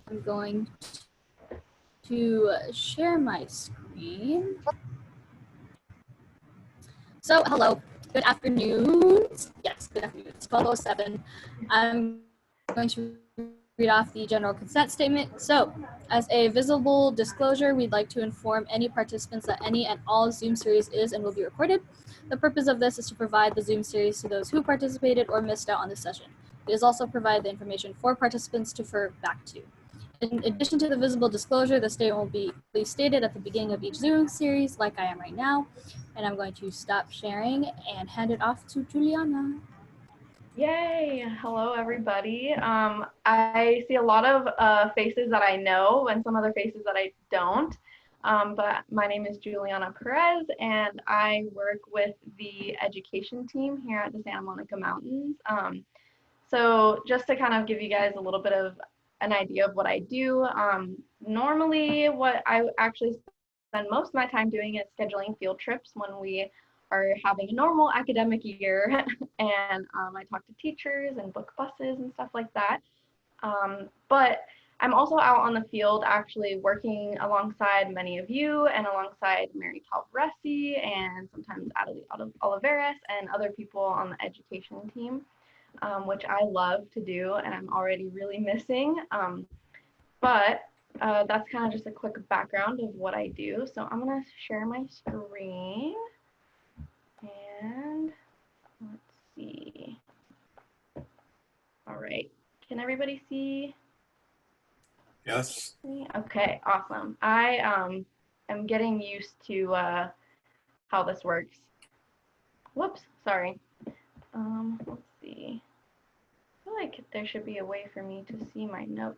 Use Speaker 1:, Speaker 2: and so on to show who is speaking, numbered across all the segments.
Speaker 1: I'm going to share my screen. So, hello, good afternoon. Yes, good afternoon. It's 12:07. I'm going to read off the general consent statement. So, as a visible disclosure, we'd like to inform any participants that any and all Zoom series is and will be recorded. The purpose of this is to provide the Zoom series to those who participated or missed out on the session. It is also provide the information for participants to refer back to. In addition to the visible disclosure, the statement will be stated at the beginning of each Zoom series, like I am right now. And I'm going to stop sharing and hand it off to Juliana.
Speaker 2: Yay! Hello, everybody. I see a lot of faces that I know and some other faces that I don't. But my name is Juliana Perez, and I work with the education team here at the Santa Monica Mountains. So just to kind of give you guys a little bit of an idea of what I do, normally what I actually spend most of my time doing is scheduling field trips when we are having a normal academic year. And I talk to teachers and book buses and stuff like that. But I'm also out on the field actually working alongside many of you and alongside Mary Calvaresi and sometimes Adelie Oliveras and other people on the education team, which I love to do and I'm already really missing. But that's kind of just a quick background of what I do. So I'm going to share my screen. And let's see. All right. Can everybody see?
Speaker 3: Yes.
Speaker 2: Okay, awesome. I am getting used to how this works. Whoops, sorry. Let's see. I feel like there should be a way for me to see my notes.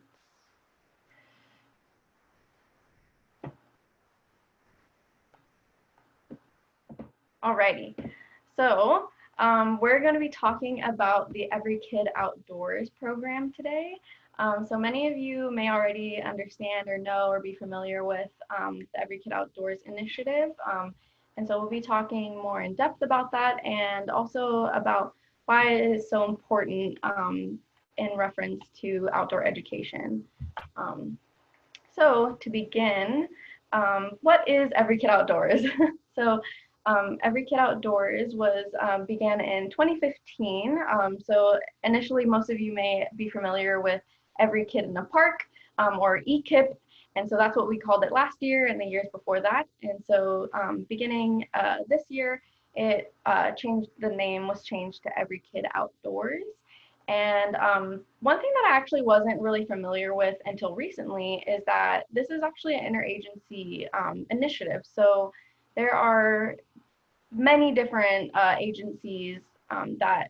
Speaker 2: Alrighty. So we're going to be talking about the Every Kid Outdoors program today. So many of you may already understand or know or be familiar with the Every Kid Outdoors initiative. And so we'll be talking more in depth about that and also about why it is so important in reference to outdoor education. So to begin, what is Every Kid Outdoors? So Every Kid Outdoors was began in 2015. So initially, most of you may be familiar with Every Kid in a Park or EKIP. And so that's what we called it last year and the years before that. And so beginning this year, it changed, the name was changed to Every Kid Outdoors. And one thing that I actually wasn't really familiar with until recently is that this is actually an interagency initiative. So there are many different agencies that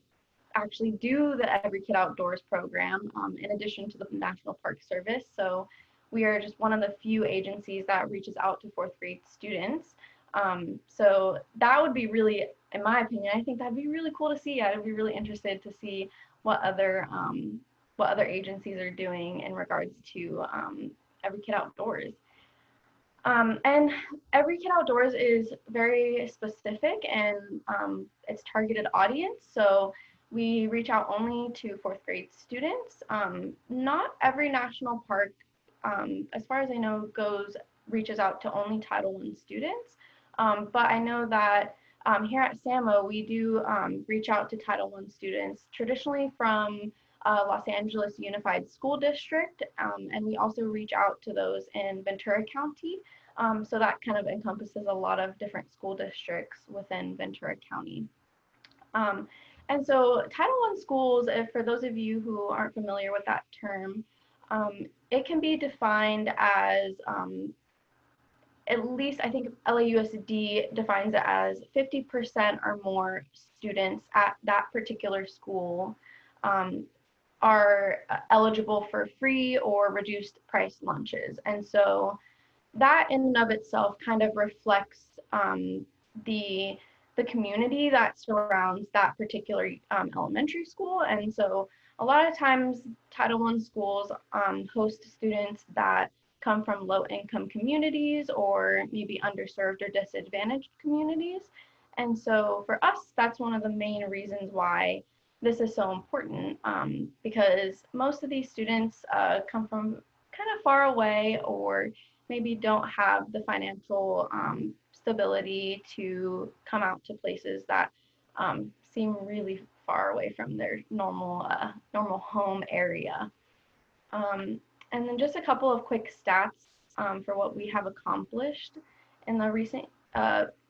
Speaker 2: actually do the Every Kid Outdoors program in addition to the National Park Service. So we are just one of the few agencies that reaches out to fourth grade students. So that would be really, in my opinion, I think that'd be really cool to see. I'd be really interested to see what other agencies are doing in regards to Every Kid Outdoors. And Every Kid Outdoors is very specific and its targeted audience. So we reach out only to fourth grade students. Not every national park, as far as I know, reaches out to only Title I students. But I know that here at SAMO, we do reach out to Title I students, traditionally from Los Angeles Unified School District, and we also reach out to those in Ventura County. So that kind of encompasses a lot of different school districts within Ventura County. And so Title I schools, for those of you who aren't familiar with that term, it can be defined as at least, I think LAUSD defines it as 50% or more students at that particular school are eligible for free or reduced price lunches. And so that in and of itself kind of reflects the community that surrounds that particular elementary school. And so a lot of times Title I schools host students that come from low income communities or maybe underserved or disadvantaged communities. And so for us, that's one of the main reasons why this is so important, because most of these students come from kind of far away or maybe don't have the financial stability to come out to places that seem really far away from their normal home area. And then just a couple of quick stats for what we have accomplished in the recent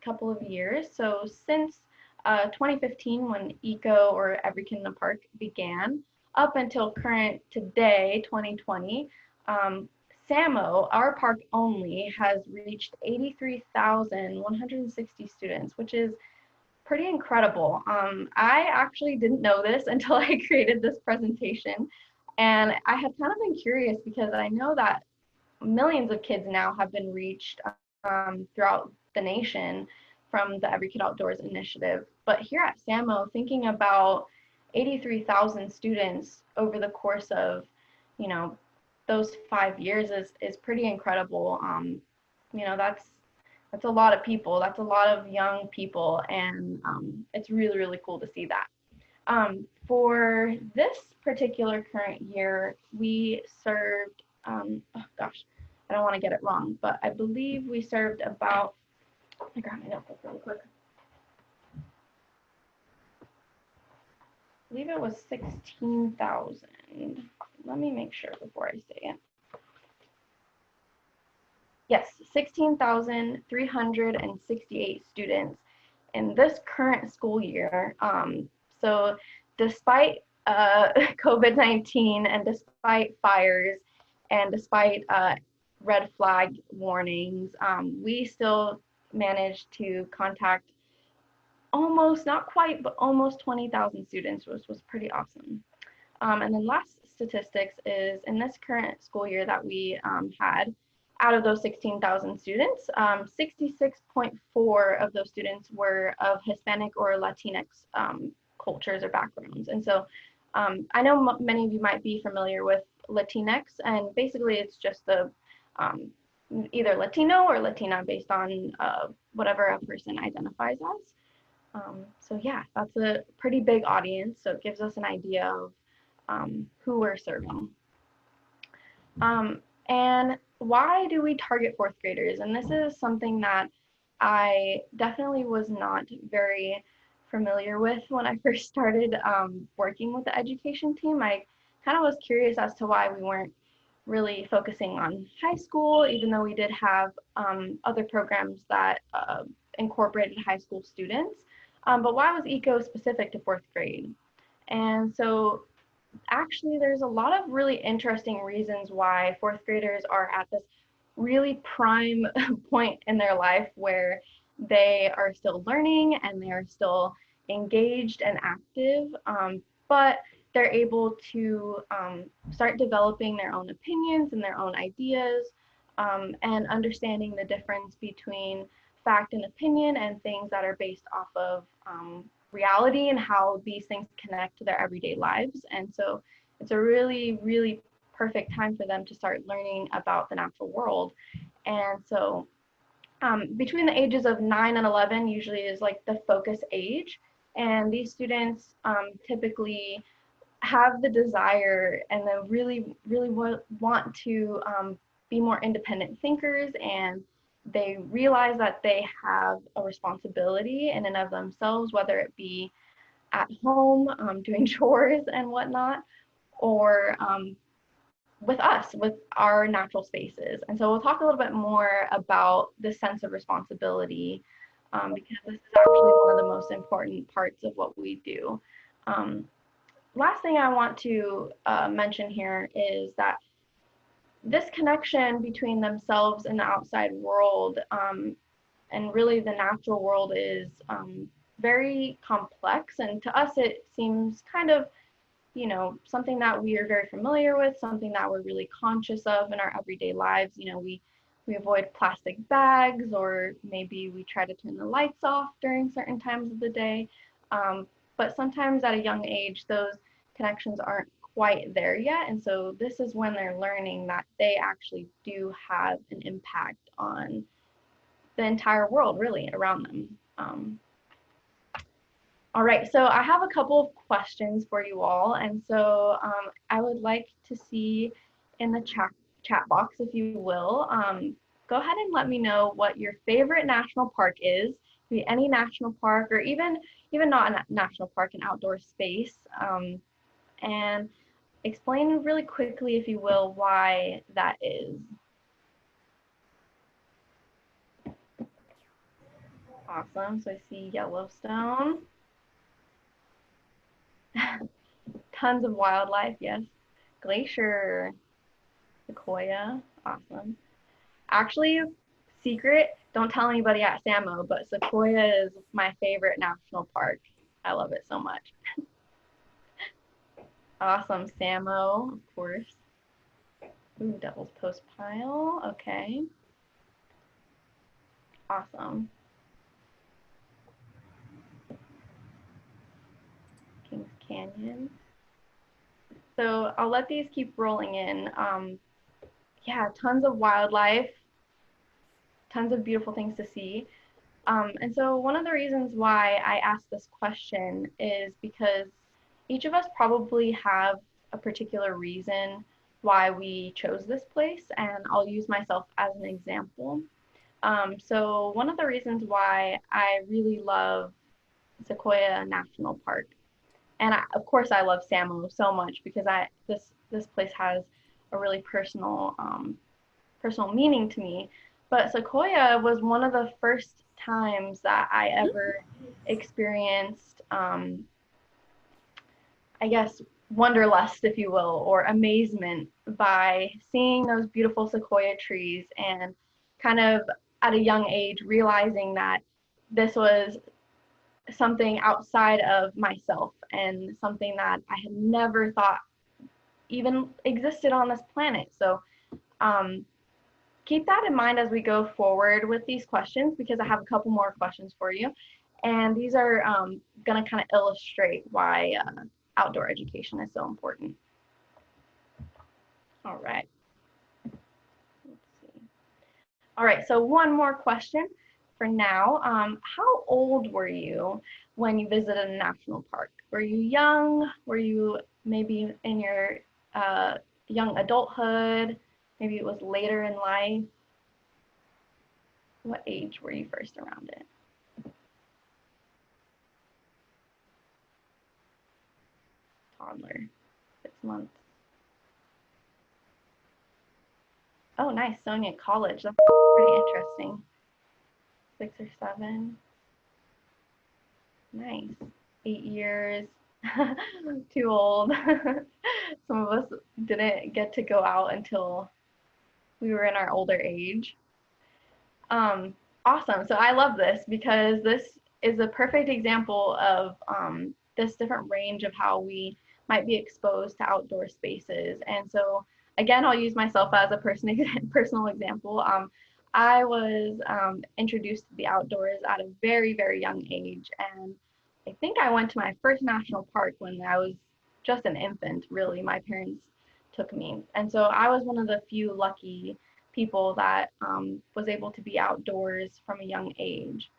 Speaker 2: couple of years. So since 2015, when EKO, or Every Kid in the Park, began, up until current today, 2020, SAMO, our park only, has reached 83,160 students, which is pretty incredible. I actually didn't know this until I created this presentation, and I had kind of been curious because I know that millions of kids now have been reached throughout the nation from the Every Kid Outdoors initiative. But here at SAMO, thinking about 83,000 students over the course of, you know, those 5 years is pretty incredible. You know, that's a lot of people. That's a lot of young people, and it's really, really cool to see that. For this particular current year, we served, oh gosh, I don't want to get it wrong, but I believe we served about, let me grab my notebook really quick. I believe it was 16,000. Let me make sure before I say it. Yes, 16,368 students in this current school year. So despite COVID-19 and despite fires and despite red flag warnings, we still managed to contact almost, not quite, but almost 20,000 students, which was pretty awesome. And then last statistics is in this current school year that we had, out of those 16,000 students, 66.4 of those students were of Hispanic or Latinx cultures or backgrounds. And so I know many of you might be familiar with Latinx, and basically it's just the either Latino or Latina based on whatever a person identifies as. So yeah, that's a pretty big audience, so it gives us an idea of who we're serving. And why do we target fourth graders? And this is something that I definitely was not very familiar with when I first started working with the education team. I kind of was curious as to why we weren't really focusing on high school, even though we did have other programs that incorporated high school students. But why was EKO specific to fourth grade? And so actually there's a lot of really interesting reasons why fourth graders are at this really prime point in their life where they are still learning and they are still engaged and active, but they're able to start developing their own opinions and their own ideas, and understanding the difference between fact and opinion and things that are based off of reality and how these things connect to their everyday lives. And so it's a really, really perfect time for them to start learning about the natural world. And so between the ages of 9 and 11 usually is like the focus age. And these students typically have the desire and then really, really want to be more independent thinkers, and they realize that they have a responsibility in and of themselves, whether it be at home doing chores and whatnot, or with us, with our natural spaces. And so we'll talk a little bit more about this sense of responsibility, because this is actually one of the most important parts of what we do. Last thing I want to mention here is that this connection between themselves and the outside world, and really the natural world, is very complex. And to us, it seems kind of, you know, something that we are very familiar with, something that we're really conscious of in our everyday lives. You know, we avoid plastic bags, or maybe we try to turn the lights off during certain times of the day. But sometimes at a young age, those connections aren't quite there yet. And so this is when they're learning that they actually do have an impact on the entire world, really, around them. All right, so I have a couple of questions for you all. And so I would like to see in the chat box, if you will. Go ahead and let me know what your favorite national park is. Be any national park, or even not a national park, an outdoor space, and explain really quickly, if you will, why that is. Awesome. So I see Yellowstone. Tons of wildlife, yes. Glacier, Sequoia, awesome. Actually, secret, don't tell anybody at SAMO, but Sequoia is my favorite national park. I love it so much. Awesome, SAMO, of course. Ooh, Devil's Post Pile, okay. Awesome. Kings Canyon. So I'll let these keep rolling in. Yeah, tons of wildlife, tons of beautiful things to see. And so one of the reasons why I asked this question is because each of us probably have a particular reason why we chose this place, and I'll use myself as an example. So one of the reasons why I really love Sequoia National Park, and of course I love SAMO so much because this place has a really personal meaning to me. But Sequoia was one of the first times that I ever experienced, I guess, wanderlust, if you will, or amazement by seeing those beautiful sequoia trees, and kind of at a young age realizing that this was something outside of myself and something that I had never thought even existed on this planet. So keep that in mind as we go forward with these questions, because I have a couple more questions for you. And these are going to kind of illustrate why outdoor education is so important. All right. Let's see. All right, so one more question for now. How old were you when you visited a national park? Were you young? Were you maybe in your young adulthood? Maybe it was later in life? What age were you first around it? Toddler, 6 months. Oh, nice, Sonia, college. That's pretty interesting. 6 or 7. Nice. 8 years. Too old. Some of us didn't get to go out until we were in our older age. Awesome. So I love this because this is a perfect example of this different range of how we might be exposed to outdoor spaces. And so again, I'll use myself as a personal example. I was introduced to the outdoors at a very, very young age. And I think I went to my first national park when I was just an infant, really. My parents took me. And so I was one of the few lucky people that was able to be outdoors from a young age.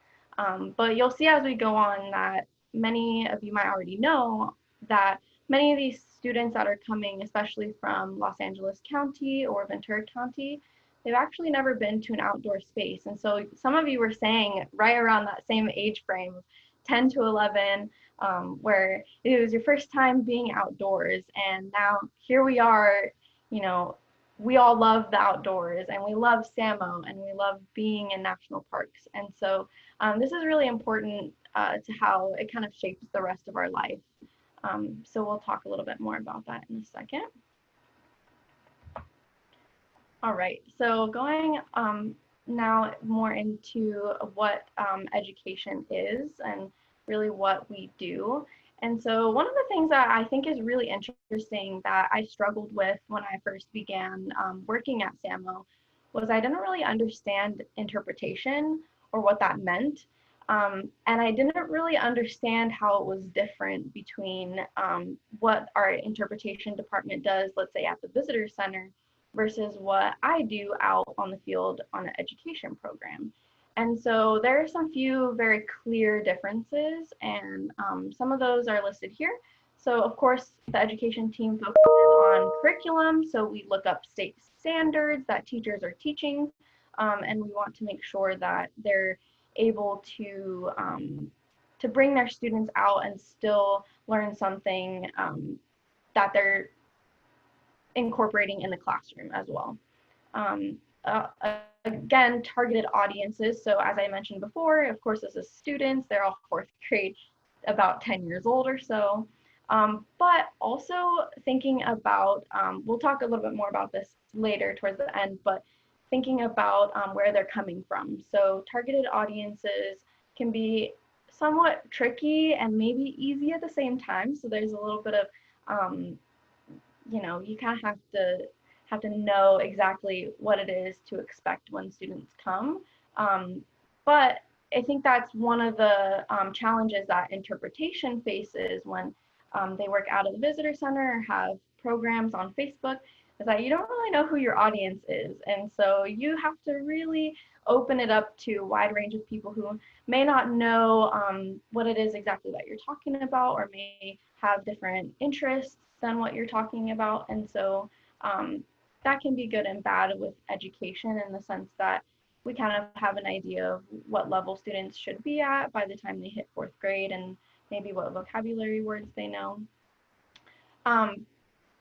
Speaker 2: But you'll see as we go on that many of you might already know that many of these students that are coming, especially from Los Angeles County or Ventura County, they've actually never been to an outdoor space. And so some of you were saying right around that same age frame, 10 to 11, where it was your first time being outdoors. And now here we are, you know, we all love the outdoors, and we love SAMO, and we love being in national parks. And so this is really important to how it kind of shapes the rest of our life. So we'll talk a little bit more about that in a second. All right, so going now more into what education is and really what we do. And so one of the things that I think is really interesting that I struggled with when I first began working at SAMO was I didn't really understand interpretation or what that meant. And I didn't really understand how it was different between what our interpretation department does, let's say at the visitor center, versus what I do out on the field on an education program. And so there are some few very clear differences, and some of those are listed here. So of course, the education team focuses on curriculum. So we look up state standards that teachers are teaching, and we want to make sure that they're able to bring their students out and still learn something that they're incorporating in the classroom as well. Um, uh, Again, targeted audiences. So as I mentioned before, of course, this is students. They're all fourth grade, about 10 years old or so. But also thinking about, we'll talk a little bit more about this later towards the end, but thinking about where they're coming from. So targeted audiences can be somewhat tricky and maybe easy at the same time. So there's a little bit of, you kind of have to know exactly what it is to expect when students come. But I think that's one of the challenges that interpretation faces when they work out of the visitor center or have programs on Facebook, is that you don't really know who your audience is. And so you have to really open it up to a wide range of people who may not know what it is exactly that you're talking about, or may have different interests than what you're talking about. And so that can be good and bad with education, in the sense that we kind of have an idea of what level students should be at by the time they hit fourth grade, and maybe what vocabulary words they know.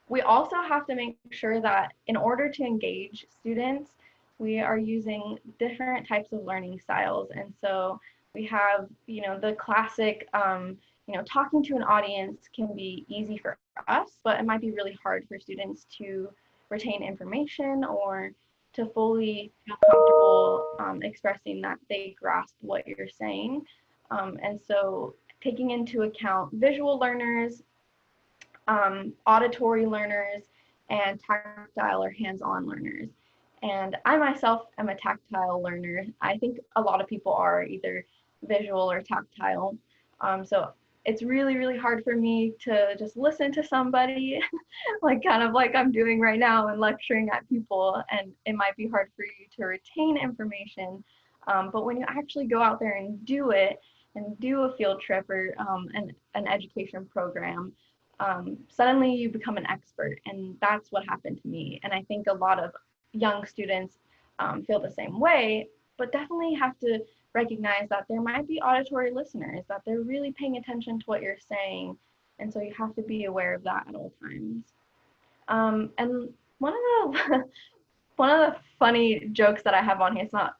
Speaker 2: We also have to make sure that in order to engage students, we are using different types of learning styles. And so we have, the classic, talking to an audience can be easy for us, but it might be really hard for students to retain information or to fully feel comfortable expressing that they grasp what you're saying. And so taking into account visual learners, auditory learners, and tactile or hands-on learners. And I myself am a tactile learner. I think a lot of people are either visual or tactile. So it's really, really hard for me to just listen to somebody like kind of like I'm doing right now and lecturing at people, and it might be hard for you to retain information. But when you actually go out there and do it, and do a field trip or an education program, suddenly you become an expert. And that's what happened to me. And I think a lot of young students feel the same way, but definitely have to recognize that there might be auditory listeners, that they're really paying attention to what you're saying. And so you have to be aware of that at all times. And one of the one of the funny jokes that I have on here, it's not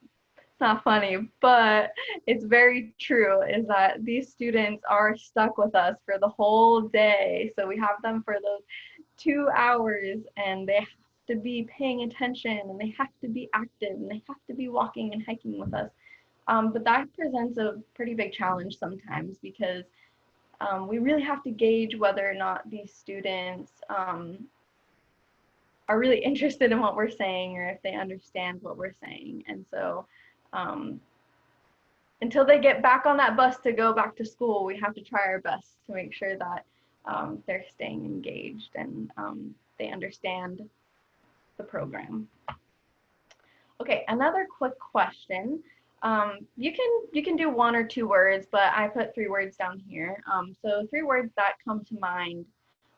Speaker 2: funny, but it's very true, is that these students are stuck with us for the whole day. So we have them for those 2 hours, and they have to be paying attention, and they have to be active, and they have to be walking and hiking with us. But that presents a pretty big challenge sometimes, because we really have to gauge whether or not these students are really interested in what we're saying, or if they understand what we're saying. And so until they get back on that bus to go back to school, we have to try our best to make sure that they're staying engaged and they understand the program. Okay, another quick question. You can do 1 or 2 words, but I put 3 words down here. So 3 words that come to mind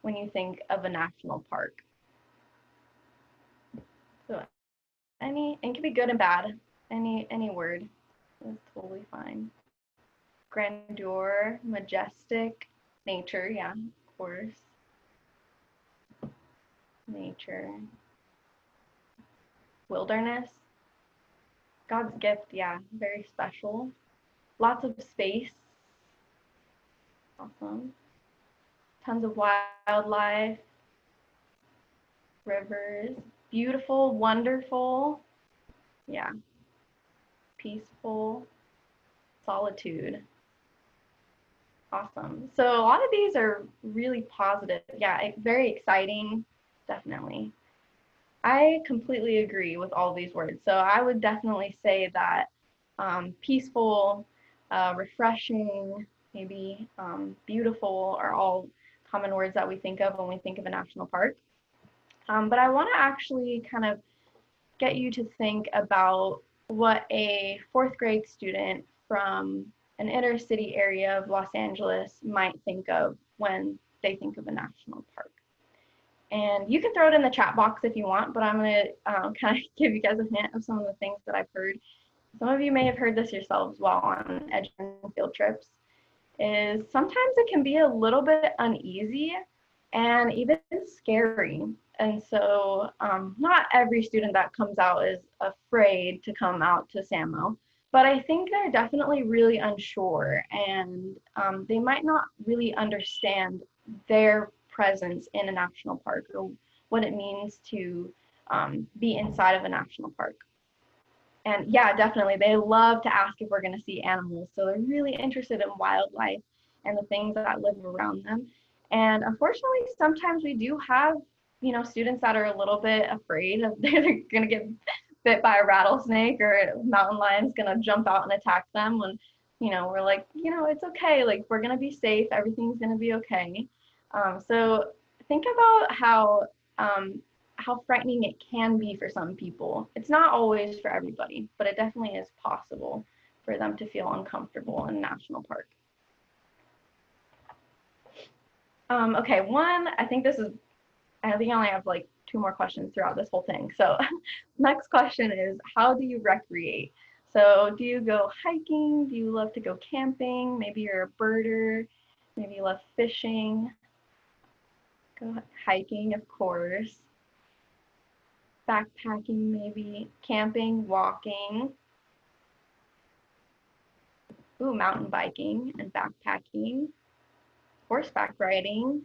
Speaker 2: when you think of a national park. So and it can be good and bad. Any word is totally fine. Grandeur, majestic, nature, yeah, of course. Nature. Wilderness. God's gift, yeah, very special. Lots of space. Awesome. Tons of wildlife. Rivers. Beautiful, wonderful. Yeah. Peaceful. Solitude. Awesome. So a lot of these are really positive. Yeah, very exciting, definitely. I completely agree with all these words. So I would definitely say that peaceful, refreshing, maybe beautiful are all common words that we think of when we think of a national park. But I want to actually kind of get you to think about what a 4th grade student from an inner city area of Los Angeles might think of when they think of a national park. And you can throw it in the chat box if you want, but I'm going to kind of give you guys a hint of some of the things that I've heard. Some of you may have heard this yourselves while on education field trips, is sometimes it can be a little bit uneasy and even scary. And so not every student that comes out is afraid to come out to SAMO, but I think they're definitely really unsure, and they might not really understand their presence in a national park or what it means to be inside of a national park. And yeah, definitely, they love to ask if we're going to see animals. So they're really interested in wildlife and the things that live around them. And unfortunately, sometimes we do have, students that are a little bit afraid of they're going to get bit by a rattlesnake or a mountain lion's going to jump out and attack them when, we're like, it's okay. Like, we're going to be safe. Everything's going to be okay. So think about how frightening it can be for some people. It's not always for everybody, but it definitely is possible for them to feel uncomfortable in a national park. Okay, I think I only have like 2 more questions throughout this whole thing. So next question is, how do you recreate? So do you go hiking? Do you love to go camping? Maybe you're a birder. Maybe you love fishing. Go hiking, of course. Backpacking, maybe camping, walking. Ooh, mountain biking and backpacking. Horseback riding.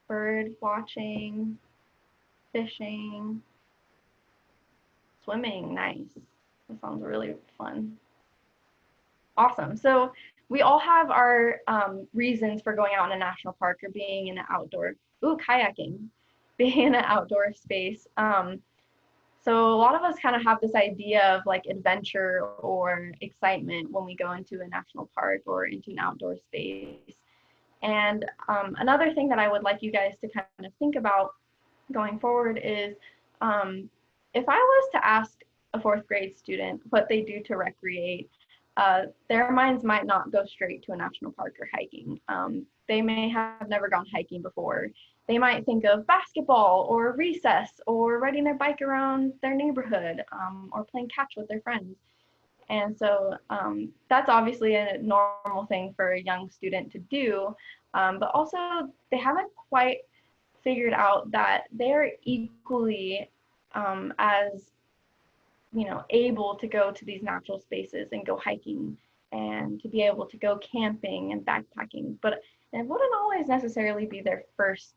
Speaker 2: Bird watching. Fishing. Swimming, nice. That sounds really fun. Awesome. So we all have our reasons for going out in a national park or being in an outdoor, kayaking, being in an outdoor space. So a lot of us kind of have this idea of like adventure or excitement when we go into a national park or into an outdoor space. And another thing that I would like you guys to kind of think about going forward is if I was to ask a 4th grade student what they do to recreate, their minds might not go straight to a national park or hiking. They may have never gone hiking before. They might think of basketball or recess or riding their bike around their neighborhood or playing catch with their friends. And so that's obviously a normal thing for a young student to do, but also they haven't quite figured out that they're equally as able to go to these natural spaces and go hiking and to be able to go camping and backpacking, but it wouldn't always necessarily be their first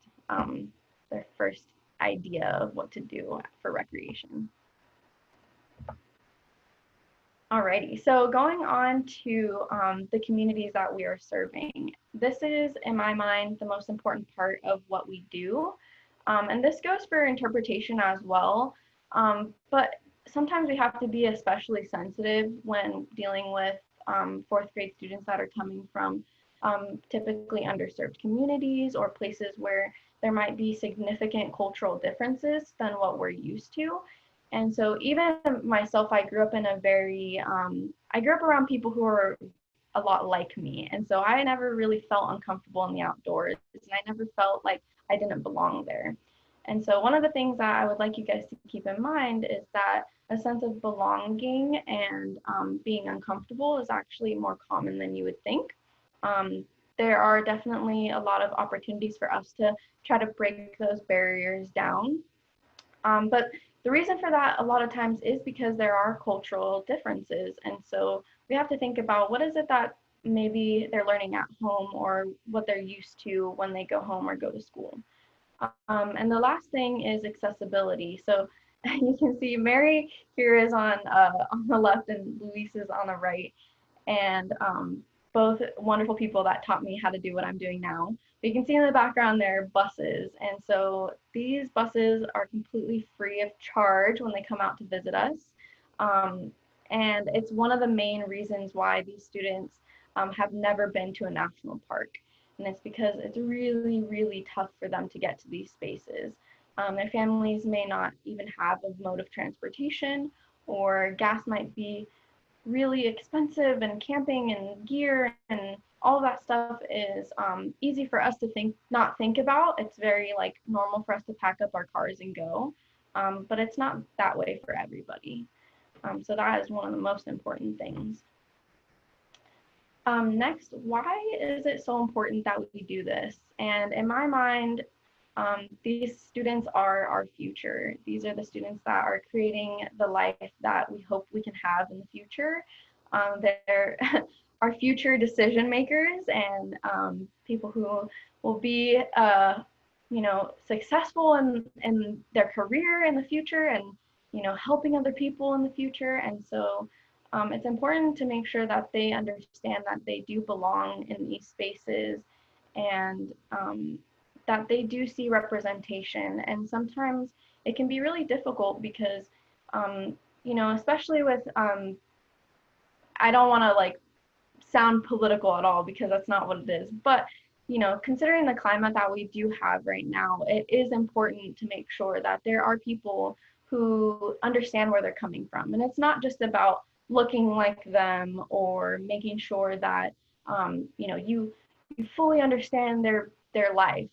Speaker 2: idea of what to do for recreation. Alrighty, so going on to the communities that we are serving. This is, in my mind, the most important part of what we do. And this goes for interpretation as well. But sometimes we have to be especially sensitive when dealing with 4th grade students that are coming from typically underserved communities or places where there might be significant cultural differences than what we're used to. And so even myself, I grew up in I grew up around people who are a lot like me. And so I never really felt uncomfortable in the outdoors, and I never felt like I didn't belong there. And so one of the things that I would like you guys to keep in mind is that a sense of belonging and being uncomfortable is actually more common than you would think. There are definitely a lot of opportunities for us to try to break those barriers down. But the reason for that a lot of times is because there are cultural differences. And so we have to think about what is it that maybe they're learning at home or what they're used to when they go home or go to school. And the last thing is accessibility. So you can see Mary here is on the left and Luis is on the right. And both wonderful people that taught me how to do what I'm doing now. But you can see in the background there are buses. And so these buses are completely free of charge when they come out to visit us. And it's one of the main reasons why these students have never been to a national park. And it's because it's really, really tough for them to get to these spaces. Their families may not even have a mode of transportation, or gas might be really expensive, and camping and gear and all of that stuff is easy for us to not think about. It's very like normal for us to pack up our cars and go, but it's not that way for everybody. So that is one of the most important things. Next, why is it so important that we do this? And in my mind, these students are our future. These are the students that are creating the life that we hope we can have in the future. They're our future decision makers and people who will be, successful in their career in the future and, helping other people in the future. And so it's important to make sure that they understand that they do belong in these spaces and that they do see representation. And sometimes it can be really difficult because, especially with, I don't want to like sound political at all because that's not what it is, but considering the climate that we do have right now, it is important to make sure that there are people who understand where they're coming from. And it's not just about looking like them or making sure that you fully understand their life.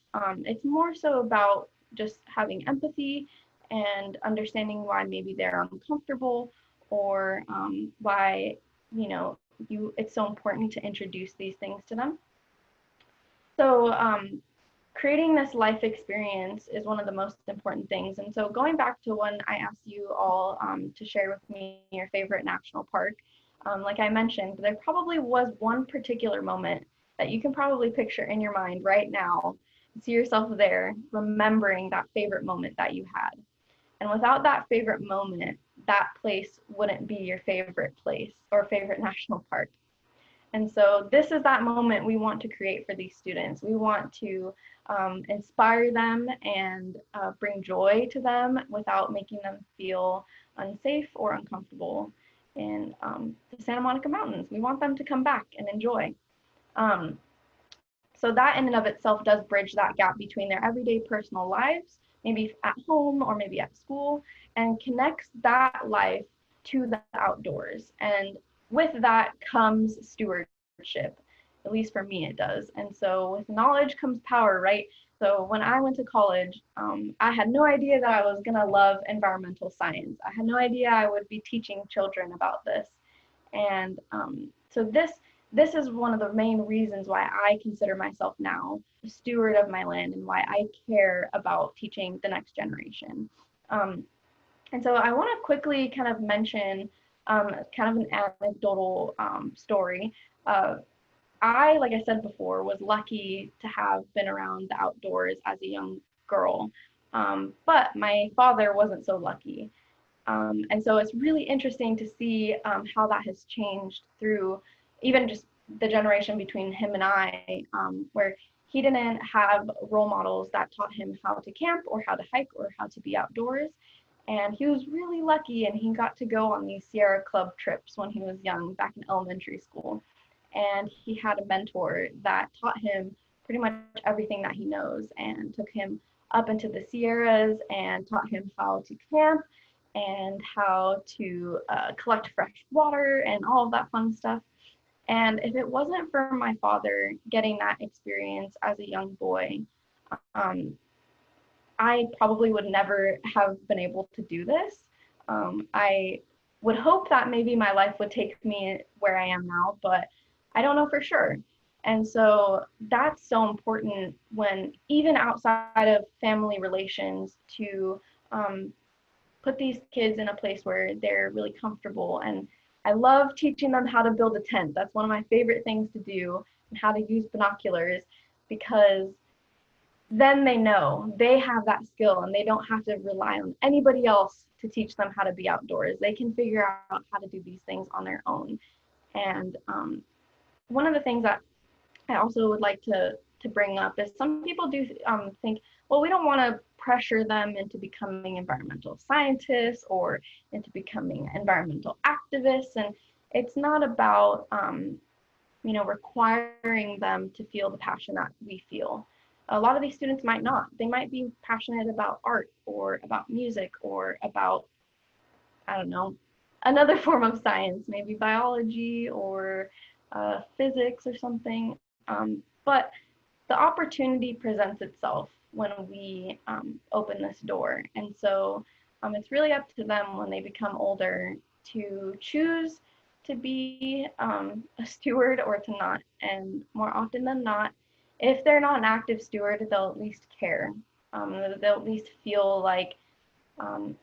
Speaker 2: It's more so about just having empathy and understanding why maybe they're uncomfortable or why it's so important to introduce these things to them. So creating this life experience is one of the most important things. And so going back to when I asked you all to share with me your favorite national park, like I mentioned, there probably was one particular moment that you can probably picture in your mind right now, see yourself there, remembering that favorite moment that you had. And without that favorite moment, that place wouldn't be your favorite place or favorite national park. And so this is that moment we want to create for these students. We want to inspire them and bring joy to them without making them feel unsafe or uncomfortable in the Santa Monica Mountains. We want them to come back and enjoy. So that in and of itself does bridge that gap between their everyday personal lives, maybe at home or maybe at school, and connects that life to the outdoors. And with that comes stewardship. At least for me, it does. And so with knowledge comes power, right? So when I went to college, I had no idea that I was going to love environmental science. I had no idea I would be teaching children about this. And so this is one of the main reasons why I consider myself now a steward of my land and why I care about teaching the next generation. And so I want to quickly kind of mention kind of an anecdotal story. Like I said before, was lucky to have been around the outdoors as a young girl, but my father wasn't so lucky. And so it's really interesting to see how that has changed through even just the generation between him and I, where he didn't have role models that taught him how to camp or how to hike or how to be outdoors. And he was really lucky and he got to go on these Sierra Club trips when he was young, back in elementary school. And he had a mentor that taught him pretty much everything that he knows and took him up into the Sierras and taught him how to camp and how to collect fresh water and all of that fun stuff. And if it wasn't for my father getting that experience as a young boy, I probably would never have been able to do this. I would hope that maybe my life would take me where I am now, but I don't know for sure. And so that's so important when even outside of family relations to put these kids in a place where they're really comfortable. And I love teaching them how to build a tent. That's one of my favorite things to do, and how to use binoculars, because then they know they have that skill and they don't have to rely on anybody else to teach them how to be outdoors. They can figure out how to do these things on their own. And one of the things that I also would like to bring up is some people do think, well, we don't want to pressure them into becoming environmental scientists or into becoming environmental activists. And it's not about, requiring them to feel the passion that we feel. A lot of these students might not. They might be passionate about art or about music or about, I don't know, another form of science, maybe biology or physics or something. But the opportunity presents itself when we open this door. And so it's really up to them when they become older to choose to be a steward or to not. And more often than not, if they're not an active steward, they'll at least care. They'll at least feel like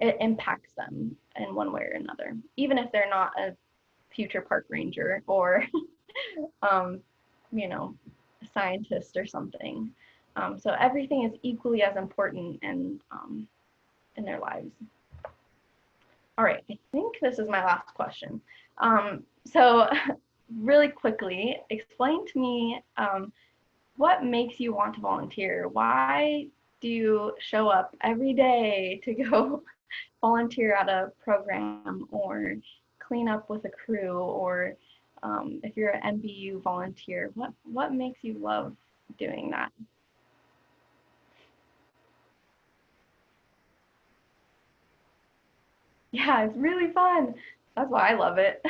Speaker 2: it impacts them in one way or another, even if they're not a future park ranger or, you know, a scientist or something. So everything is equally as important in their lives. All right, I think this is my last question. So really quickly, explain to me what makes you want to volunteer? Why do you show up every day to go volunteer at a program or clean up with a crew, or if you're an MBU volunteer, what makes you love doing that? Yeah, it's really fun. That's why I love it.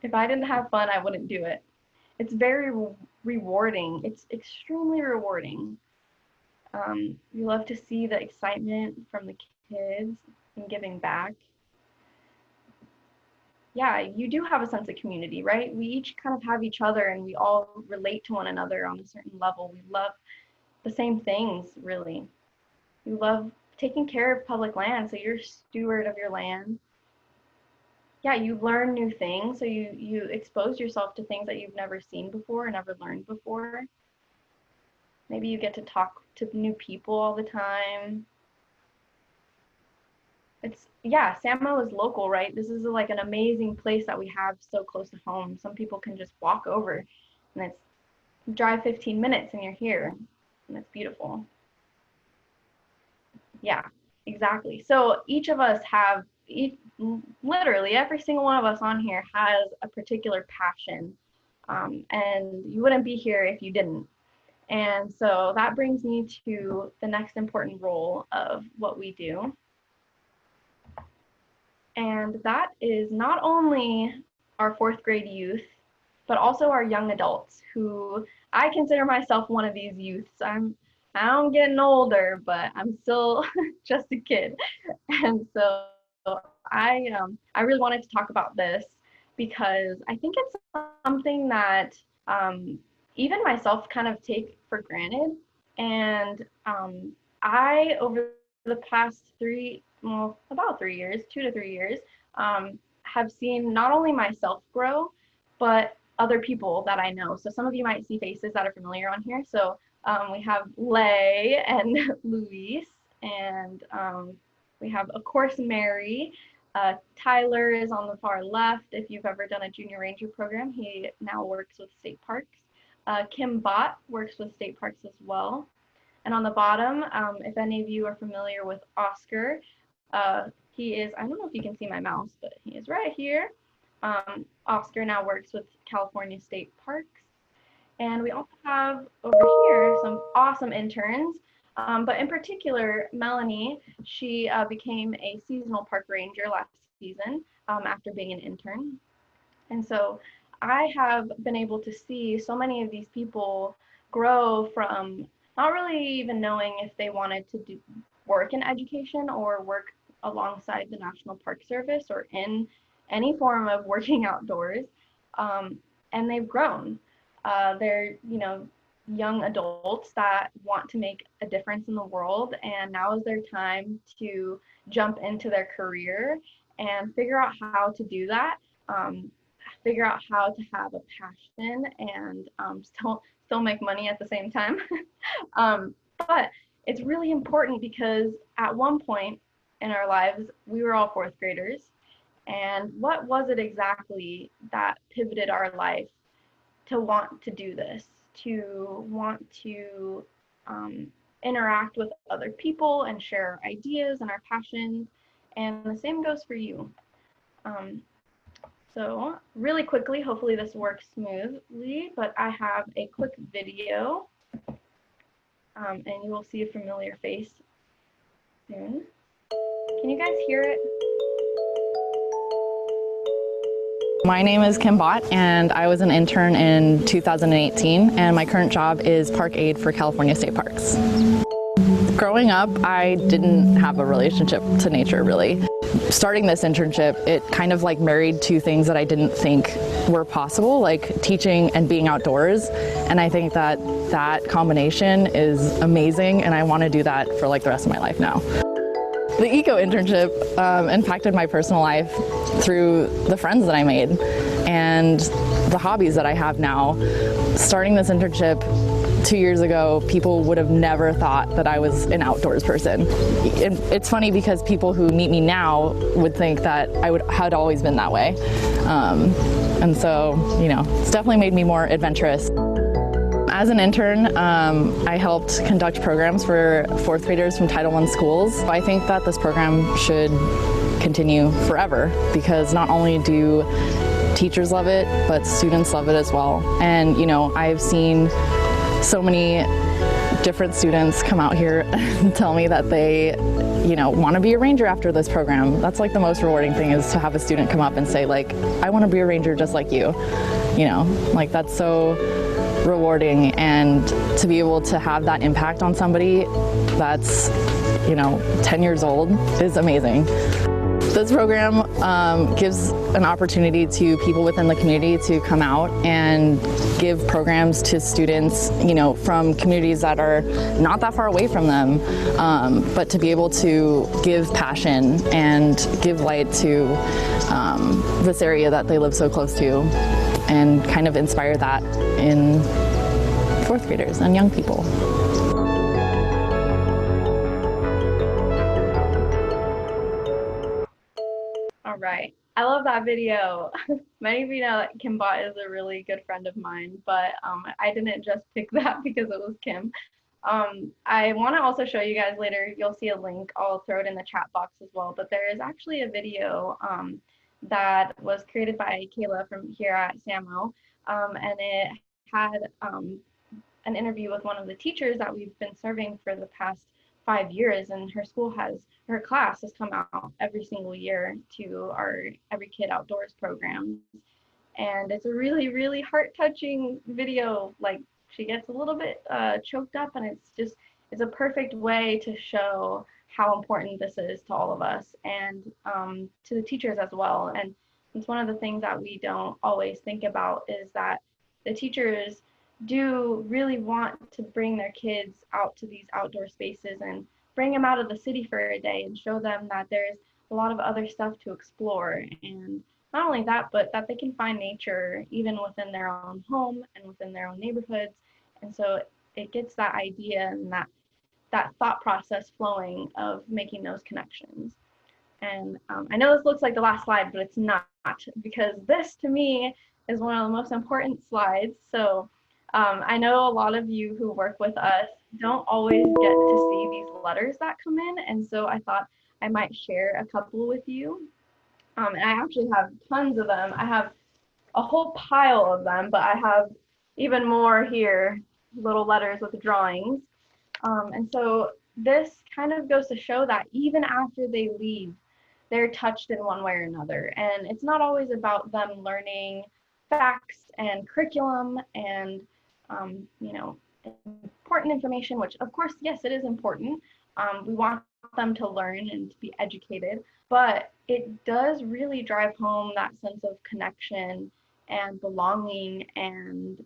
Speaker 2: If I didn't have fun, I wouldn't do it. It's very rewarding. It's extremely rewarding. You love to see the excitement from the kids and giving back. Yeah, you do have a sense of community, right? We each kind of have each other and we all relate to one another on a certain level. We love the same things, really. You love taking care of public land, so you're a steward of your land. Yeah, you learn new things, so you expose yourself to things that you've never seen before or never learned before. Maybe you get to talk to new people all the time. Yeah, Samo is local, right? This is like an amazing place that we have so close to home. Some people can just walk over and it's drive 15 minutes and you're here, and it's beautiful. Yeah, exactly. So each of us have, literally every single one of us on here has a particular passion, and you wouldn't be here if you didn't. And so that brings me to the next important role of what we do. And that is not only our fourth grade youth, but also our young adults, who I consider myself one of these youths. I'm getting older, but I'm still just a kid. And so I really wanted to talk about this because I think it's something that even myself kind of take for granted. And I, over the past about 3 years, 2 to 3 years, have seen not only myself grow, but other people that I know. So some of you might see faces that are familiar on here. So we have Lay and Luis, and we have, of course, Mary. Tyler is on the far left. If you've ever done a junior ranger program, he now works with state parks. Kim Bott works with state parks as well. And on the bottom, if any of you are familiar with Oscar, he is, I don't know if you can see my mouse, but he is right here. Oscar now works with California State Parks. And we also have over here some awesome interns. But in particular, Melanie, she became a seasonal park ranger last season after being an intern. And so I have been able to see so many of these people grow from not really even knowing if they wanted to work in education or work alongside the National Park Service or in any form of working outdoors. And they've grown. They're, young adults that want to make a difference in the world, and now is their time to jump into their career and figure out how to do that. Figure out how to have a passion and still make money at the same time. But it's really important because at one point in our lives, we were all fourth graders. And what was it exactly that pivoted our life to want to do this, to want to interact with other people and share our ideas and our passions? And the same goes for you. So really quickly, hopefully this works smoothly, but I have a quick video and you will see a familiar face soon. Can you guys hear it?
Speaker 3: My name is Kim Bott, and I was an intern in 2018, and my current job is park aide for California State Parks. Growing up, I didn't have a relationship to nature, really. Starting this internship, it kind of like married two things that I didn't think were possible, like teaching and being outdoors. And I think that that combination is amazing, and I want to do that for like the rest of my life now. The EKO internship impacted my personal life through the friends that I made and the hobbies that I have now. Starting this internship 2 years ago, people would have never thought that I was an outdoors person. It's funny because people who meet me now would think that I had always been that way. And so, you know, it's definitely made me more adventurous. As an intern, I helped conduct programs for fourth graders from Title I schools. I think that this program should continue forever because not only do teachers love it, but students love it as well. And, you know, I've seen so many different students come out here and tell me that they, you know, want to be a ranger after this program. That's like the most rewarding thing, is to have a student come up and say like, I want to be a ranger just like you. You know, like that's so rewarding, and to be able to have that impact on somebody that's, you know, 10 years old is amazing. This program gives an opportunity to people within the community to come out and give programs to students, you know, from communities that are not that far away from them, but to be able to give passion and give light to this area that they live so close to, and kind of inspire that in fourth graders and young people.
Speaker 2: All right. I love that video. Many of you know that Kim Bott is a really good friend of mine, but I didn't just pick that because it was Kim. I want to also show you guys later, you'll see a link, I'll throw it in the chat box as well, but there is actually a video that was created by Kayla from here at SAMO, and it had an interview with one of the teachers that we've been serving for the past 5 years, and her class has come out every single year to our Every Kid Outdoors program, and it's a really, really heart-touching video. Like, she gets a little bit choked up, and it's a perfect way to show how important this is to all of us, and to the teachers as well. And it's one of the things that we don't always think about, is that the teachers do really want to bring their kids out to these outdoor spaces and bring them out of the city for a day and show them that there's a lot of other stuff to explore. And not only that, but that they can find nature even within their own home and within their own neighborhoods. And so it gets that idea and that thought process flowing of making those connections. And I know this looks like the last slide, but it's not, because this to me is one of the most important slides. So I know a lot of you who work with us don't always get to see these letters that come in, and so I thought I might share a couple with you. And I actually have tons of them. I have a whole pile of them, but I have even more here, little letters with drawings. And so this kind of goes to show that even after they leave, they're touched in one way or another. And it's not always about them learning facts and curriculum and you know, important information, which of course, yes, it is important. We want them to learn and to be educated, but it does really drive home that sense of connection and belonging and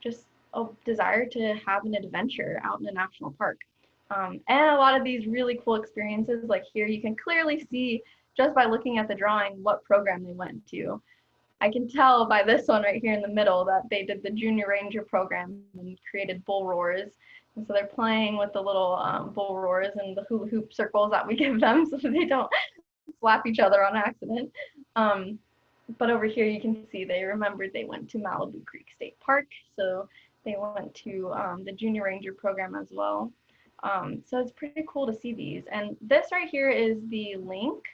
Speaker 2: just a desire to have an adventure out in a national park. And a lot of these really cool experiences, like here, you can clearly see just by looking at the drawing what program they went to. I can tell by this one right here in the middle that they did the Junior Ranger program and created bull roars. And so they're playing with the little bull roars and the hula hoop circles that we give them so they don't slap each other on accident. But over here you can see they remembered they went to Malibu Creek State Park. So they went to the Junior Ranger program as well. So it's pretty cool to see these. And this right here is the link.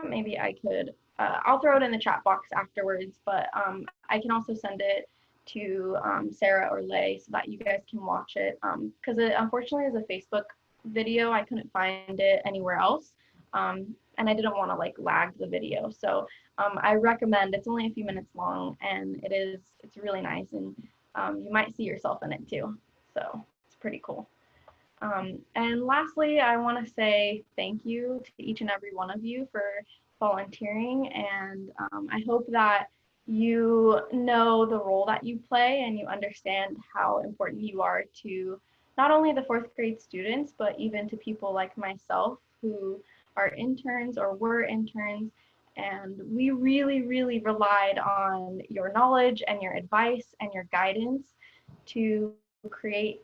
Speaker 2: Maybe I could, I'll throw it in the chat box afterwards, but I can also send it to Sarah or Lay so that you guys can watch it, because it unfortunately is a Facebook video. I couldn't find it anywhere else. and I didn't want to like lag the video. So I recommend, it's only a few minutes long, and it's really nice, and you might see yourself in it too. So it's pretty cool. And lastly, I want to say thank you to each and every one of you for volunteering, and I hope that you know the role that you play and you understand how important you are to not only the fourth grade students, but even to people like myself who are interns or were interns. And we really, really relied on your knowledge and your advice and your guidance to create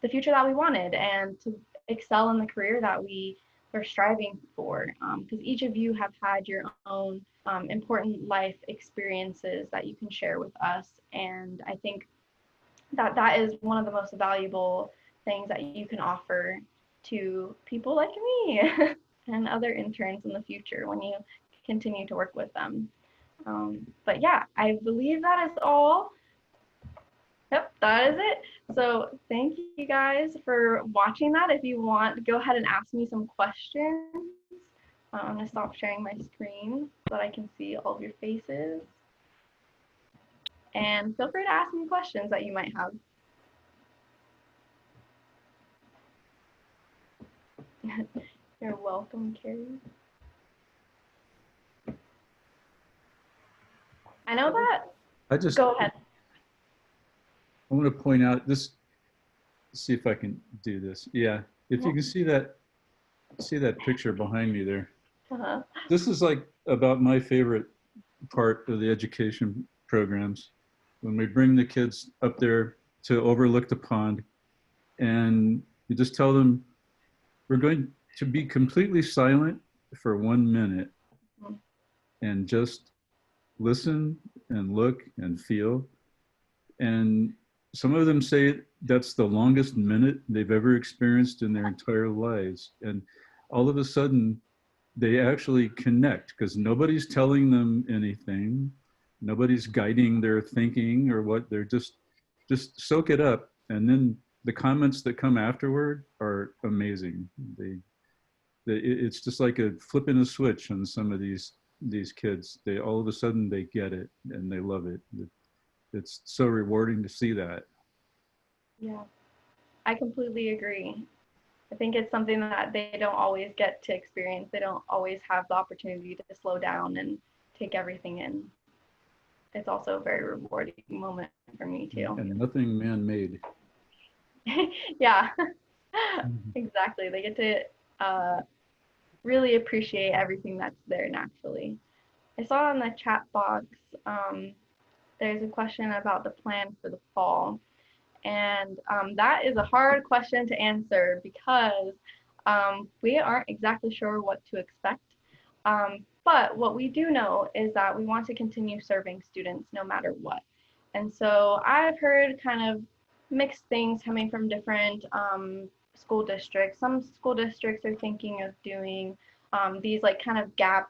Speaker 2: the future that we wanted and to excel in the career that we were striving for. Because each of you have had your own important life experiences that you can share with us. And I think that that is one of the most valuable things that you can offer to people like me and other interns in the future when you continue to work with them. But yeah, I believe that is all. Yep, that is it. So thank you guys for watching that. If you want, go ahead and ask me some questions. I'm gonna stop sharing my screen so that I can see all of your faces. And feel free to ask me questions that you might have. You're welcome, Carrie. I know that. Go ahead.
Speaker 4: I want to point out this, see if I can do this. Yeah, if you can see that picture behind me there. This is like about my favorite part of the education programs, when we bring the kids up there to overlook the pond, and you just tell them, we're going to be completely silent for 1 minute and just listen and look and feel. And some of them say that's the longest minute they've ever experienced in their entire lives. And all of a sudden, they actually connect, because nobody's telling them anything. Nobody's guiding their thinking or what. They're just soak it up. And then the comments that come afterward are amazing. It's just like a flipping a switch on some of these kids. They all of a sudden they get it and they love it. It's so rewarding to see that.
Speaker 2: Yeah, I completely agree. I think it's something that they don't always get to experience. They don't always have the opportunity to slow down and take everything in. It's also a very rewarding moment for me too.
Speaker 4: And nothing man-made.
Speaker 2: Yeah, exactly. They get to really appreciate everything that's there naturally. I saw in the chat box, there's a question about the plan for the fall. And that is a hard question to answer because we aren't exactly sure what to expect. But what we do know is that we want to continue serving students no matter what. And so I've heard kind of mixed things coming from different school districts. Some school districts are thinking of doing these like kind of gap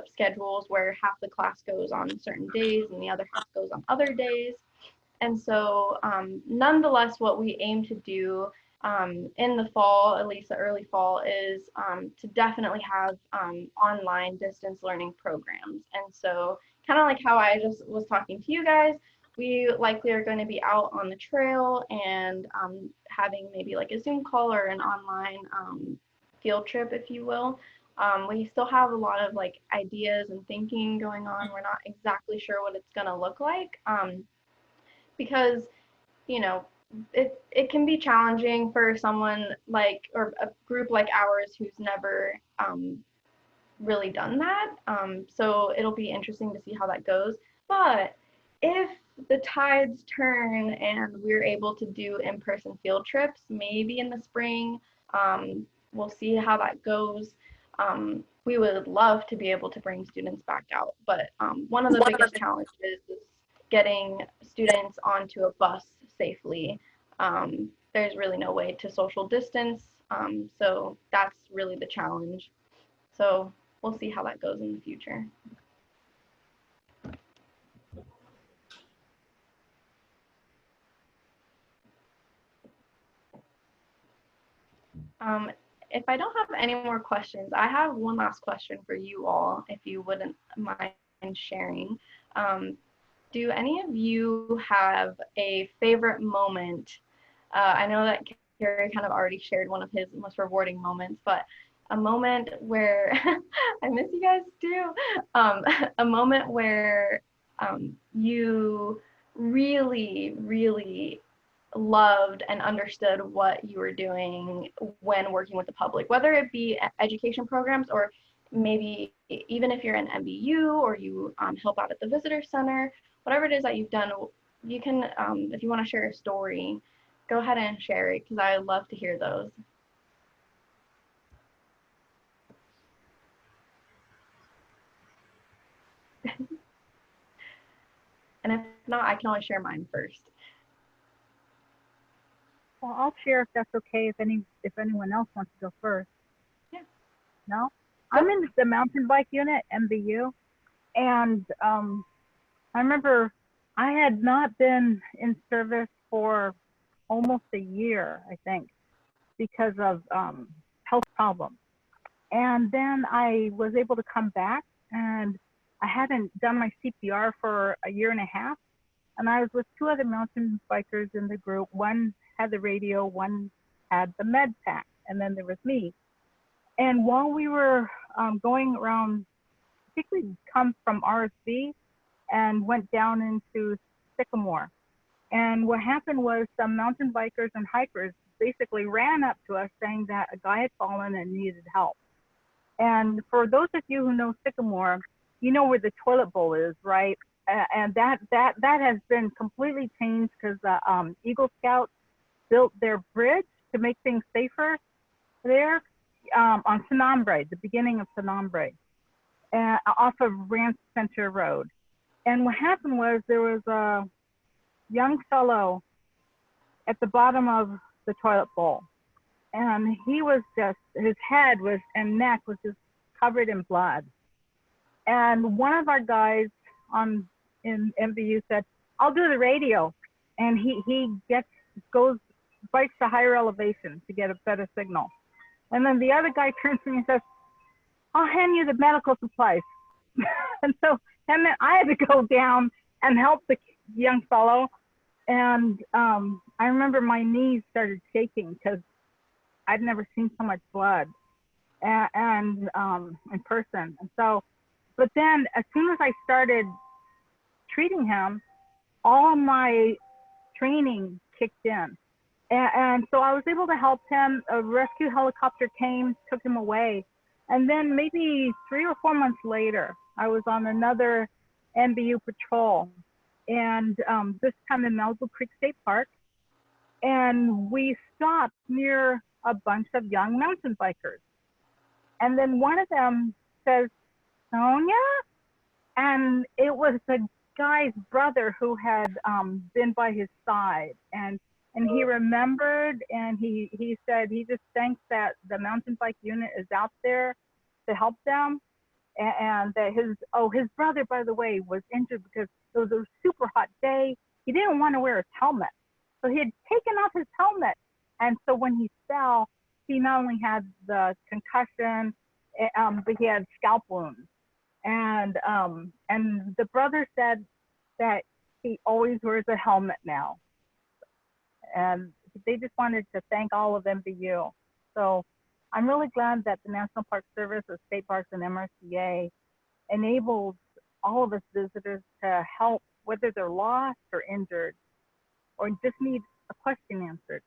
Speaker 2: schedules where half the class goes on certain days and the other half goes on other days. And so nonetheless, what we aim to do in the fall, at least the early fall, is to definitely have online distance learning programs. And so kind of like how I just was talking to you guys, we likely are going to be out on the trail and having maybe like a Zoom call or an online field trip, if you will. We still have a lot of like ideas and thinking going on. We're not exactly sure what it's going to look like. Because, you know, it can be challenging for someone like, or a group like ours who's never really done that. So it'll be interesting to see how that goes. But if the tides turn and we're able to do in-person field trips, maybe in the spring, we'll see how that goes. We would love to be able to bring students back out. But one of the biggest challenges is getting students onto a bus safely. There's really no way to social distance, so that's really the challenge. So we'll see how that goes in the future. if I don't have any more questions, I have one last question for you all, if you wouldn't mind sharing. Do any of you have a favorite moment? I know that Gary kind of already shared one of his most rewarding moments, but a moment where I miss you guys too. A moment where you really, really loved and understood what you were doing when working with the public, whether it be education programs or maybe even if you're an MBU or you help out at the visitor center, whatever it is that you've done, you can, if you want to share a story, go ahead and share it because I love to hear those. And if not, I can always share mine first.
Speaker 5: Well, I'll share if that's okay. If anyone else wants to go first.
Speaker 2: Yeah.
Speaker 5: No, I'm in the mountain bike unit, MBU, and I remember I had not been in service for almost a year, I think, because of health problems. And then I was able to come back, and I hadn't done my CPR for a year and a half. And I was with two other mountain bikers in the group. One had the radio, one had the med pack, and then there was me. And while we were going around, I think we'd come from RSV and went down into Sycamore. And what happened was some mountain bikers and hikers basically ran up to us saying that a guy had fallen and needed help. And for those of you who know Sycamore, you know where the toilet bowl is, right? And that has been completely changed because the Eagle Scouts built their bridge to make things safer there on Sonambre, the beginning of Sonambre, off of Ranch Center Road. And what happened was there was a young fellow at the bottom of the toilet bowl. And he was just, his head was and neck was just covered in blood. And one of our guys in MBU said, "I'll do the radio." And he bikes to higher elevation to get a better signal. And then the other guy turns to me and says, "I'll hand you the medical supplies." And so, and then I had to go down and help the young fellow. And I remember my knees started shaking because I'd never seen so much blood and in person. And so, but then as soon as I started treating him, all my training kicked in. And so I was able to help him. A rescue helicopter came, took him away. And then maybe 3 or 4 months later, I was on another MBU patrol. And this time in Malibu Creek State Park. And we stopped near a bunch of young mountain bikers. And then one of them says, "Sonia?" And it was the guy's brother who had been by his side. And he remembered, and he said he just thinks that the mountain bike unit is out there to help them. And that his brother, by the way, was injured because it was a super hot day. He didn't want to wear his helmet. So he had taken off his helmet. And so when he fell, he not only had the concussion, but he had scalp wounds. And the brother said that he always wears a helmet now. And they just wanted to thank all of MBU. So I'm really glad that the National Park Service, the state parks, and MRCA enables all of us visitors to help, whether they're lost or injured, or just need a question answered.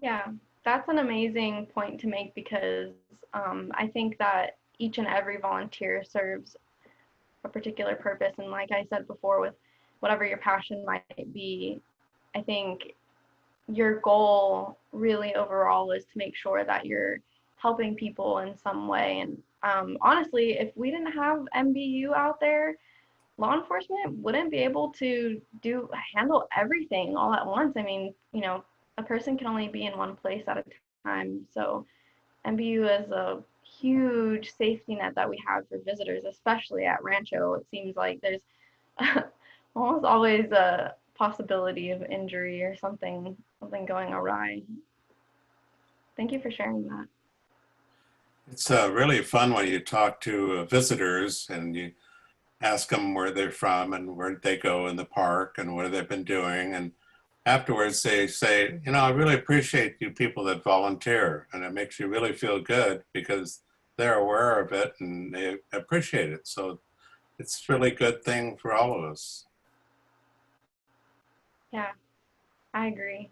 Speaker 2: Yeah, that's an amazing point to make because I think that each and every volunteer serves a particular purpose. And like I said before, with whatever your passion might be, I think your goal really overall is to make sure that you're helping people in some way. And honestly, if we didn't have MBU out there, law enforcement wouldn't be able to handle everything all at once. I mean, you know, a person can only be in one place at a time. So MBU is a huge safety net that we have for visitors, especially at Rancho. It seems like there's almost always a possibility of injury or something going awry. Thank you for sharing that.
Speaker 6: It's really fun when you talk to visitors and you ask them where they're from and where they go in the park and what they've been doing. And afterwards they say, you know, I really appreciate you people that volunteer, and it makes you really feel good because they're aware of it and they appreciate it. So it's a really good thing for all of us.
Speaker 2: Yeah, I agree.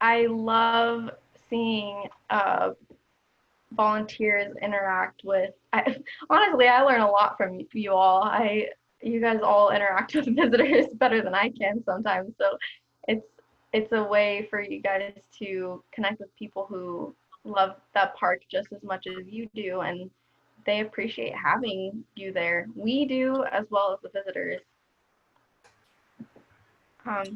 Speaker 2: I love seeing volunteers interact with. Honestly, I learn a lot from you all. You guys all interact with visitors better than I can sometimes. So it's a way for you guys to connect with people who love that park just as much as you do, and they appreciate having you there. We do, as well as the visitors.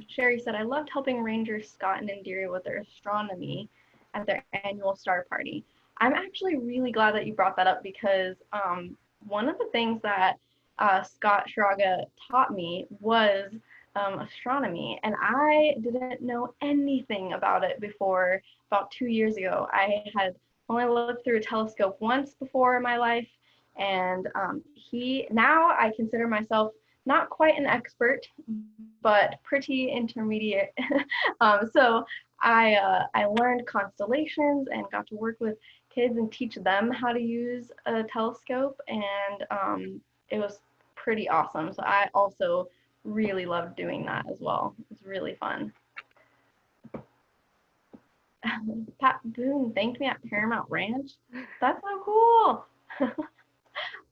Speaker 2: Sherry said, I loved helping Rangers Scott and Indira with their astronomy at their annual star party. I'm actually really glad that you brought that up because one of the things that Scott Shraga taught me was astronomy, and I didn't know anything about it before about 2 years ago. I had only looked through a telescope once before in my life, and now I consider myself not quite an expert, but pretty intermediate. So I learned constellations and got to work with kids and teach them how to use a telescope, and it was pretty awesome. So I also really loved doing that as well. It was really fun. Pat Boone thanked me at Paramount Ranch. That's so cool.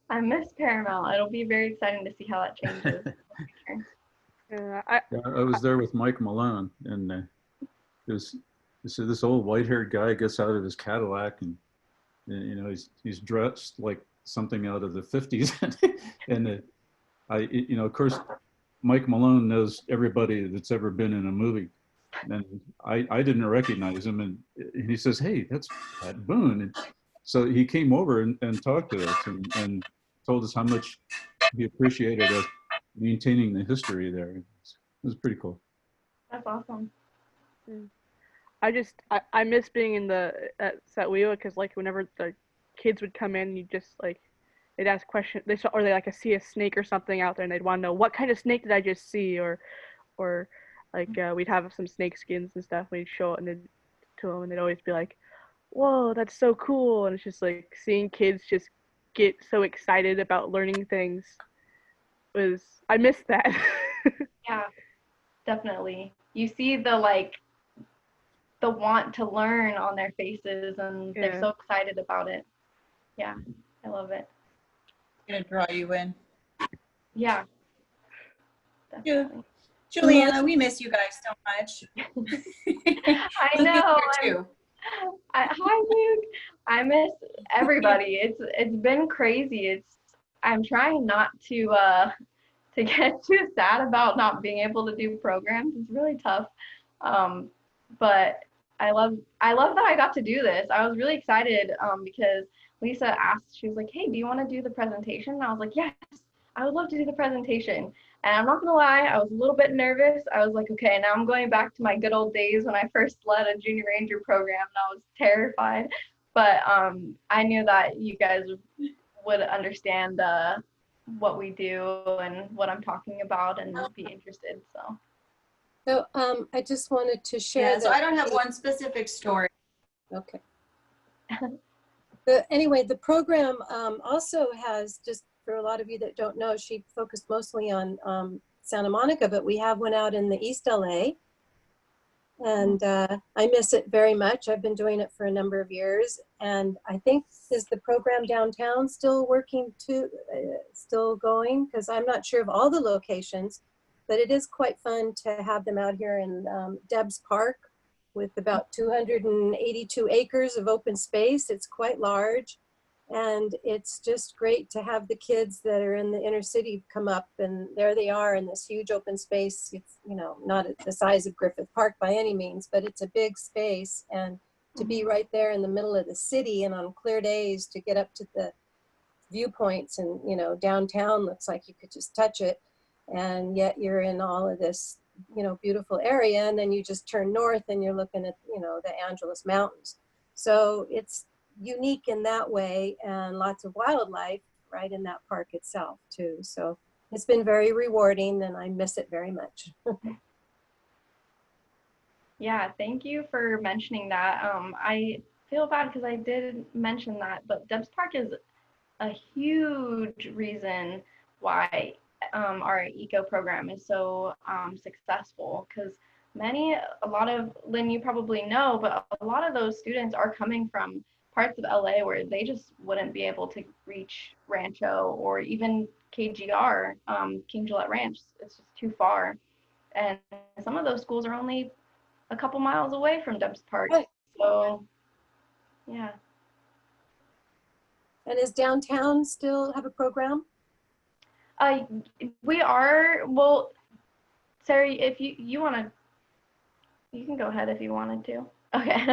Speaker 2: I miss Paramount. It'll be very exciting to see how that changes.
Speaker 4: Yeah, I was there with Mike Malone, and this old white-haired guy gets out of his Cadillac, and you know he's dressed like something out of the 50s, and you know, of course, Mike Malone knows everybody that's ever been in a movie, and I didn't recognize him, and he says, "Hey, that's Pat Boone," and so he came over and talked to us and told us how much he appreciated us maintaining the history there. It was pretty cool.
Speaker 2: That's awesome.
Speaker 7: I miss being in at Satwewa, because like whenever the kids would come in, you just like they'd ask questions, or they like see a snake or something out there, and they'd want to know what kind of snake did I just see, or like we'd have some snake skins and stuff. We'd show it to them, and they'd always be like, "Whoa, that's so cool!" And it's just like seeing kids just get so excited about learning things. I miss that.
Speaker 2: Yeah, definitely. You see the want to learn on their faces, and they're so excited about it. Yeah, I love it.
Speaker 8: It's gonna draw you in.
Speaker 2: Yeah. Definitely.
Speaker 8: Juliana, we miss you guys so much.
Speaker 2: I know. Hi, Luke. I miss everybody. It's been crazy. I'm trying not to get too sad about not being able to do programs. It's really tough. But I love that I got to do this. I was really excited because Lisa asked, she was like, "Hey, do you want to do the presentation?" And I was like, "Yes, I would love to do the presentation." And I'm not gonna lie, I was a little bit nervous. I was like, okay, now I'm going back to my good old days when I first led a junior ranger program, and I was terrified. But I knew that you guys would understand what we do and what I'm talking about and be interested.
Speaker 9: So I just wanted to share.
Speaker 8: Yeah, so I don't have one specific story.
Speaker 9: Okay. Anyway, the program also has, just for a lot of you that don't know, she focused mostly on Santa Monica, but we have one out in the East LA. And I miss it very much. I've been doing it for a number of years. And I think, is the program downtown still working too, still going? Because I'm not sure of all the locations, but it is quite fun to have them out here in Debs Park with about 282 acres of open space. It's quite large. And it's just great to have the kids that are in the inner city come up, and there they are in this huge open space. It's, you know, not the size of Griffith Park by any means, but it's a big space. And to be right there in the middle of the city, and on clear days to get up to the viewpoints, and, you know, downtown looks like you could just touch it. And yet you're in all of this you know, beautiful area, and then you just turn north and you're looking at, you know, the Angeles Mountains. So it's unique in that way, and lots of wildlife right in that park itself too. So it's been very rewarding, and I miss it very much.
Speaker 2: Yeah, thank you for mentioning that. I feel bad because I did mention that, but Debs Park is a huge reason why our EKO program is so successful, because a lot of, Lynn, you probably know, but a lot of those students are coming from parts of LA where they just wouldn't be able to reach Rancho or even KGR, King Gillette Ranch. It's just too far. And some of those schools are only a couple miles away from Debs Park.
Speaker 9: Right.
Speaker 2: So, yeah.
Speaker 9: And is downtown still have a program?
Speaker 2: We are, well, Sarah, if you want to, you can go ahead if you wanted to. Okay.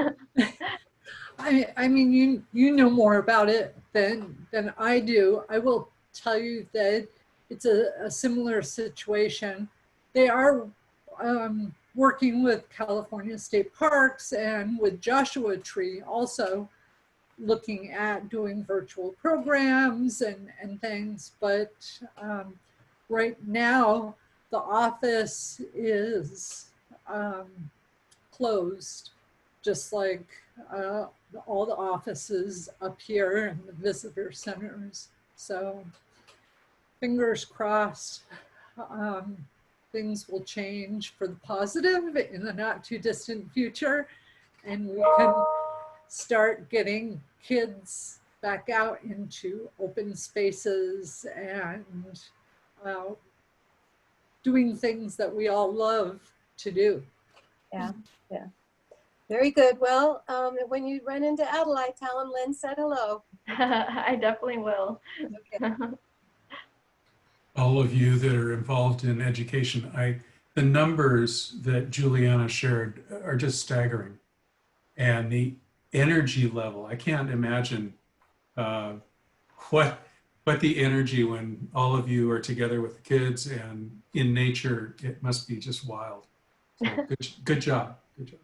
Speaker 10: I mean, you know more about it than I do. I will tell you that it's a similar situation. They are working with California State Parks and with Joshua Tree also looking at doing virtual programs and things, but right now the office is closed, just like all the offices up here and the visitor centers. So fingers crossed, things will change for the positive in the not too distant future, and we can start getting kids back out into open spaces and doing things that we all love to do.
Speaker 9: Yeah, yeah. Very good. Well, when you run into Adelaide, tell him Lynn said hello.
Speaker 2: I definitely will.
Speaker 9: Okay.
Speaker 11: All of you that are involved in education, the numbers that Juliana shared are just staggering. And the energy level, I can't imagine what the energy when all of you are together with the kids and in nature, it must be just wild. So good job. Good job.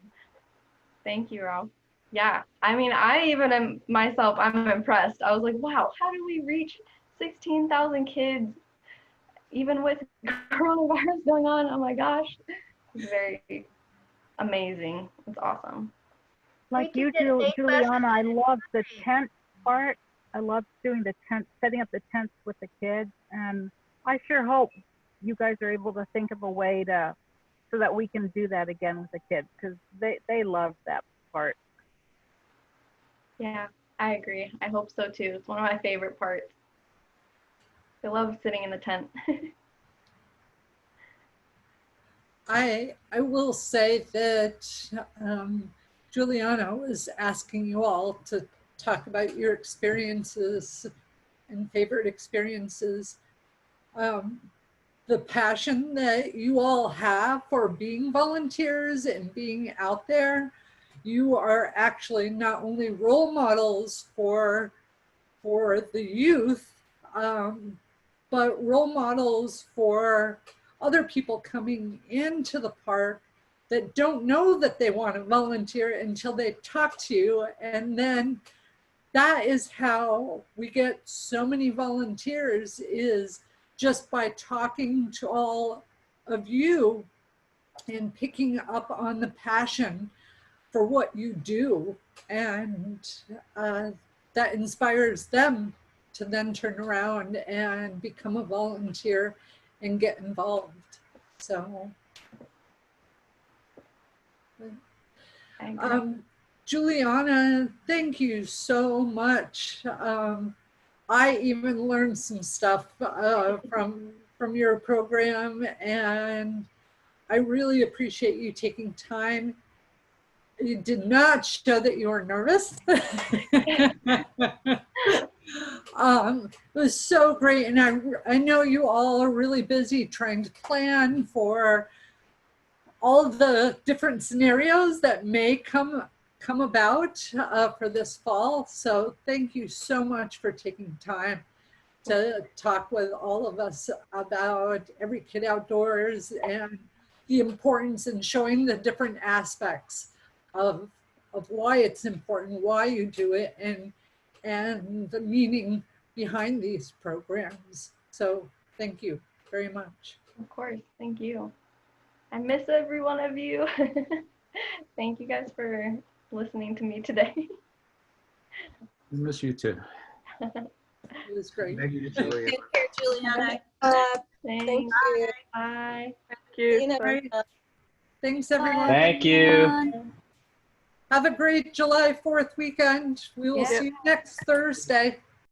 Speaker 2: Thank you, Rob. Yeah, I mean, I even am myself, I'm impressed. I was like, wow, how do we reach 16,000 kids even with coronavirus going on? Oh my gosh, it's very amazing. It's awesome.
Speaker 5: Like you do, Juliana, I love the tent part. I love doing the tent, setting up the tents with the kids. And I sure hope you guys are able to think of a way so that we can do that again with the kids, because they love that part.
Speaker 2: Yeah, I agree. I hope so too. It's one of my favorite parts. I love sitting in the tent.
Speaker 10: I will say that Juliana was asking you all to talk about your experiences and favorite experiences. The passion that you all have for being volunteers and being out there, you are actually not only role models for the youth, but role models for other people coming into the park that don't know that they want to volunteer until they talk to you. And then that is how we get so many volunteers, is just by talking to all of you and picking up on the passion for what you do. And that inspires them to then turn around and become a volunteer and get involved. So, Juliana, thank you so much. I even learned some stuff from your program, and I really appreciate you taking time. You did not show that you were nervous. It was so great, and I know you all are really busy trying to plan for all of the different scenarios that may come about for this fall. So thank you so much for taking time to talk with all of us about Every Kid Outdoors and the importance and showing the different aspects of why it's important, why you do it, and the meaning behind these programs. So thank you very much.
Speaker 2: Of course, thank you. I miss every one of you. Thank you guys for listening to me today.
Speaker 4: We miss you too.
Speaker 10: It was great.
Speaker 4: Thank you, Julia.
Speaker 9: Take care, Juliana. Thank
Speaker 2: Thanks.
Speaker 9: you.
Speaker 2: Bye.
Speaker 7: Thank you.
Speaker 9: See you next
Speaker 10: Great.
Speaker 9: time.
Speaker 10: Thanks, everyone.
Speaker 12: Thank you.
Speaker 10: Have a great July 4th weekend. We will
Speaker 2: Yeah.
Speaker 10: see you next Thursday.